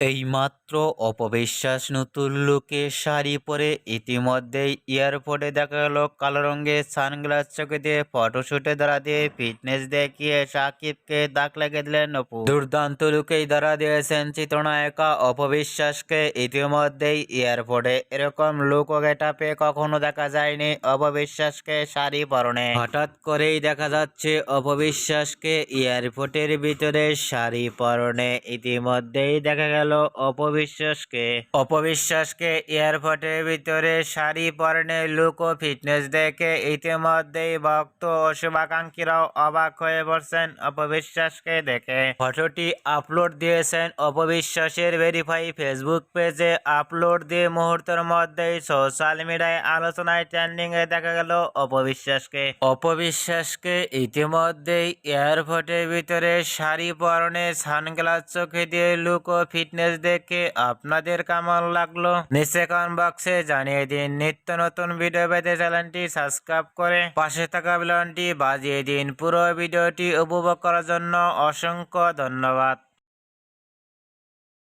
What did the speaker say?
এইমাত্র অপবিশ্বাস নতুন লুকে শাড়ি পরে ইতিমধ্যেই এয়ারপোর্টে দেখা গেল কালো রঙের সানগ্লাস চোখে দিয়ে ফটোশুটে দাঁড়া দিয়ে ফিটনেস দেখিয়ে সাকিবকে দাগ লাগিয়ে দিলেন অপু। দুর্দান্ত লুকেই দাঁড়া দিয়েছেন চিত্রনায়িকা অপবিশ্বাসকে। ইতিমধ্যেই এয়ারপোর্টে এরকম লুক ও গেটাপে কখনো দেখা যায়নি অপবিশ্বাসকে শাড়ি পরনে। হঠাৎ করেই দেখা যাচ্ছে অপবিশ্বাসকে এয়ারপোর্টের ভিতরে শাড়ি পরনে। ইতিমধ্যেই দেখা গেল অপবিশ্বাসকে এয়ারপোর্টের ভিতরে শাড়ি পরনে লুক ও ফিটনেস দেখে ইতিমধ্যেই ভক্ত ও শুভাকাঙ্ক্ষীরাও অবাক হয়ে পড়ছেন অপবিশ্বাসকে দেখে। ফটোটি আপলোড দিয়েছেন অপবিশ্বাসের ভেরিফাই ফেসবুক পেজে। আপলোড দিয়ে মুহূর্তের মধ্যেই সোশ্যাল মিডিয়ায় আলোচনায় ট্রেন্ডিং এ দেখা গেল অপবিশ্বাসকে ইতিমধ্যেই এয়ারপোর্টের ভিতরে শাড়ি পরনে সানগ্লাস চোখে দিয়ে লুক ও ফিটনেস দেখে আপনাদের কেমন লাগলো নিচে কমেন্ট বক্সে জানিয়ে দিন। নিত্য নতুন ভিডিও পেতে চ্যানেলটি সাবস্ক্রাইব করে পাশে থাকা বেল আইকনটি বাজিয়ে দিন। পুরো ভিডিওটি উপভোগ করার জন্য অসংখ্য ধন্যবাদ।